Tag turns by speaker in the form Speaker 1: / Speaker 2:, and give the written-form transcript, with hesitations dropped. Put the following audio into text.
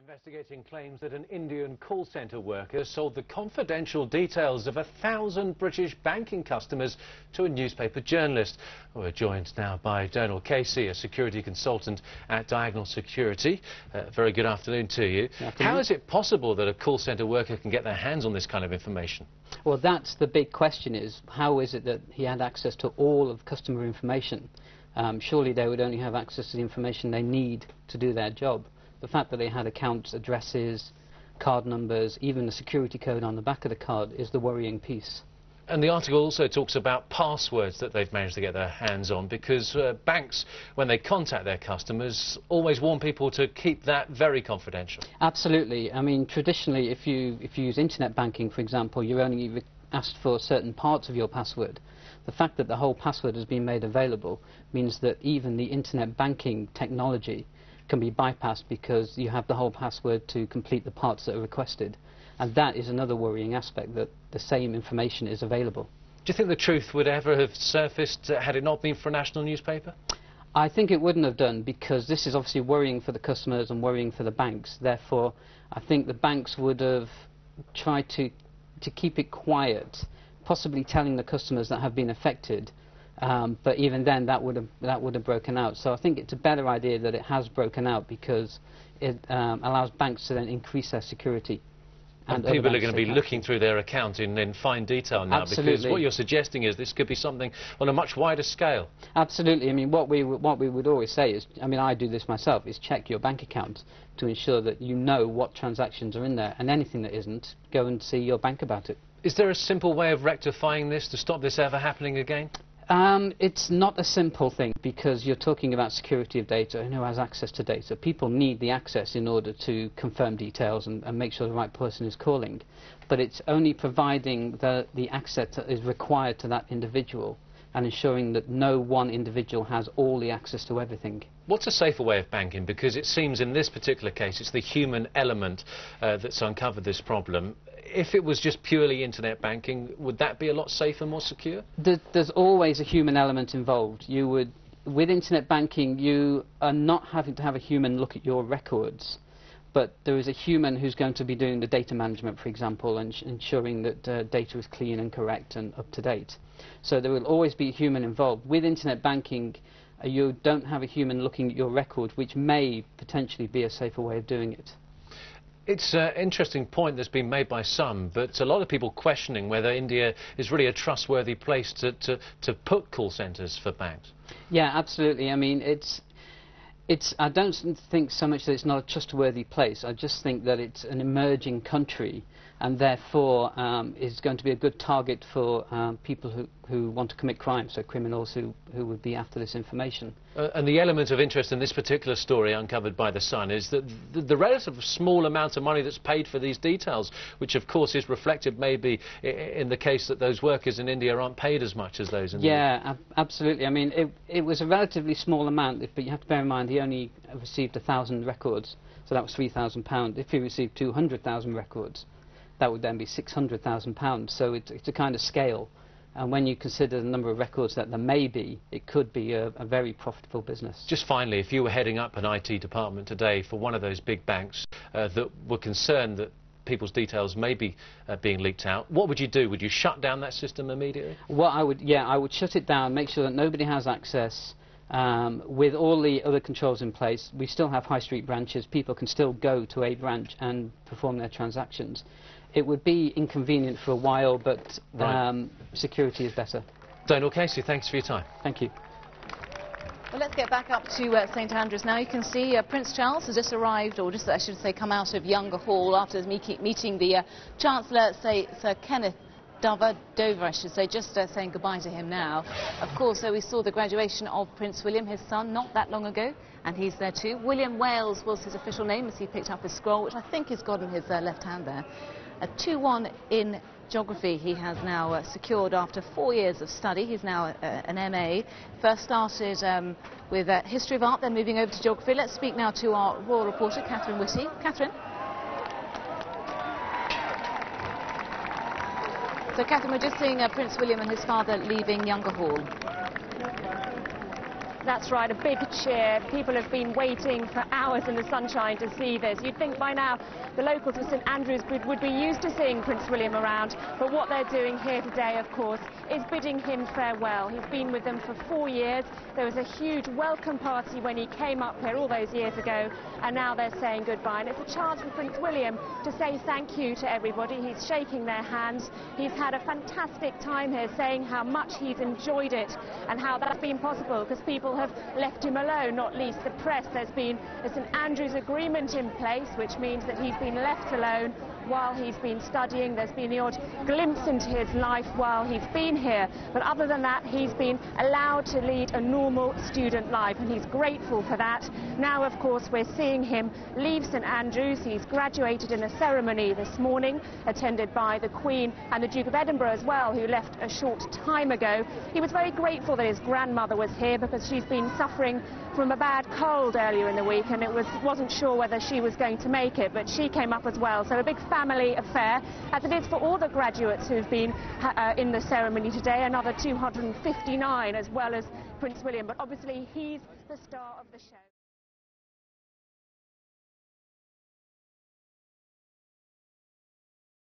Speaker 1: Investigating claims that an Indian call centre worker sold the confidential details of 1,000 British banking customers to a newspaper journalist. We're joined now by Donald Casey, a security consultant at Diagonal Security. Very good afternoon to you. How is it possible that a call centre worker can get their hands on this kind of information?
Speaker 2: Well, that's the big question, is how is it that he had access to all of customer information? Surely they would only have access to the information they need to do their job. The fact that they had accounts, addresses, card numbers, even the security code on the back of the card is the worrying piece.
Speaker 1: And the article also talks about passwords that they've managed to get their hands on, because banks, when they contact their customers, always warn people to keep that very confidential.
Speaker 2: Absolutely. I mean, traditionally, if you use internet banking, for example, you're only asked for certain parts of your password. The fact that the whole password has been made available means that even the internet banking technology can be bypassed, because you have the whole password to complete the parts that are requested. And that is another worrying aspect, that the same information is available.
Speaker 1: Do you think the truth would ever have surfaced had it not been for a national newspaper?
Speaker 2: I think it wouldn't have done, because this is obviously worrying for the customers and worrying for the banks. Therefore, I think the banks would have tried to keep it quiet, possibly telling the customers that have been affected. But even then, that would have broken out. So I think it's a better idea that it has broken out, because it allows banks to then increase their security.
Speaker 1: And people are going to be looking through their account in fine detail now.
Speaker 2: Absolutely.
Speaker 1: Because what you're suggesting is this could be something on a much wider scale.
Speaker 2: Absolutely. I mean, what we would always say is, I mean, I do this myself, is check your bank account to ensure that you know what transactions are in there, and anything that isn't, go and see your bank about it.
Speaker 1: Is there a simple way of rectifying this to stop this ever happening again?
Speaker 2: It's not a simple thing, because you're talking about security of data and who has access to data. People need the access in order to confirm details and make sure the right person is calling. But it's only providing the access that is required to that individual and ensuring that no one individual has all the access to everything.
Speaker 1: What's a safer way of banking? Because it seems in this particular case it's the human element that's uncovered this problem. If it was just purely internet banking, would that be a lot safer, more secure?
Speaker 2: There's always a human element involved. With internet banking, you are not having to have a human look at your records, but there is a human who's going to be doing the data management, for example, and ensuring that data is clean and correct and up to date. So there will always be a human involved. With internet banking, you don't have a human looking at your record, which may potentially be a safer way of doing it.
Speaker 1: It's an interesting point that's been made by some, but a lot of people questioning whether India is really a trustworthy place to put call centres for banks.
Speaker 2: Yeah, absolutely. I mean, I don't think so much that it's not a trustworthy place. I just think that it's an emerging country, and therefore is going to be a good target for people who want to commit crime, so criminals who would be after this information.
Speaker 1: And the element of interest in this particular story uncovered by The Sun is that the relative small amount of money that's paid for these details, which of course is reflected maybe in the case that those workers in India aren't paid as much as those in
Speaker 2: Yeah, absolutely. I mean, it was a relatively small amount, but you have to bear in mind he only received 1,000 records, so that was £3,000. If he received 200,000 records, that would then be £600,000. So it's a kind of scale. And when you consider the number of records that there may be, it could be a very profitable business.
Speaker 1: Just finally, if you were heading up an IT department today for one of those big banks that were concerned that people's details may be being leaked out, what would you do? Would you shut down that system immediately?
Speaker 2: Well, I would shut it down, make sure that nobody has access. With all the other controls in place, we still have high street branches. People can still go to a branch and perform their transactions. It would be inconvenient for a while, but security is better.
Speaker 1: Donald Casey, thanks for your time.
Speaker 2: Thank you.
Speaker 3: Well, let's get back up to St Andrews now. You can see Prince Charles has just arrived, or just I should say come out of Younger Hall after meeting the Chancellor, Sir Kenneth Dover, I should say, just saying goodbye to him now. Of course, we saw the graduation of Prince William, his son, not that long ago, and he's there too. William Wales was his official name as he picked up his scroll, which I think he's got in his left hand there. A 2-1 in geography he has now secured after 4 years of study. He's now an MA. First started with history of art, then moving over to geography. Let's speak now to our royal reporter, Catherine Whitty. Catherine? So, Catherine, we're just seeing Prince William and his father leaving Younger Hall.
Speaker 4: That's right, a big cheer. People have been waiting for hours in the sunshine to see this. You'd think by now the locals of St Andrews would be used to seeing Prince William around, but what they're doing here today, of course, is bidding him farewell. He's been with them for 4 years. There was a huge welcome party when he came up here all those years ago, and now they're saying goodbye. And it's a chance for Prince William to say thank you to everybody. He's shaking their hands. He's had a fantastic time here, saying how much he's enjoyed it and how that's been possible because people have left him alone, not least the press. There's been a St Andrews agreement in place, which means that he's been left alone while he's been studying. There's been the odd glimpse into his life while he's been here, but other than that he's been allowed to lead a normal student life, and he's grateful for that. Now of course we're seeing him leave St Andrews. He's graduated in a ceremony this morning attended by the Queen and the Duke of Edinburgh as well, who left a short time ago. He was very grateful that his grandmother was here because she's been suffering from a bad cold earlier in the week, and wasn't sure whether she was going to make it, but she came up as well. So a big family affair, as it is for all the graduates who've been in the ceremony today, another 259 as well as Prince William, but obviously he's the star of the show.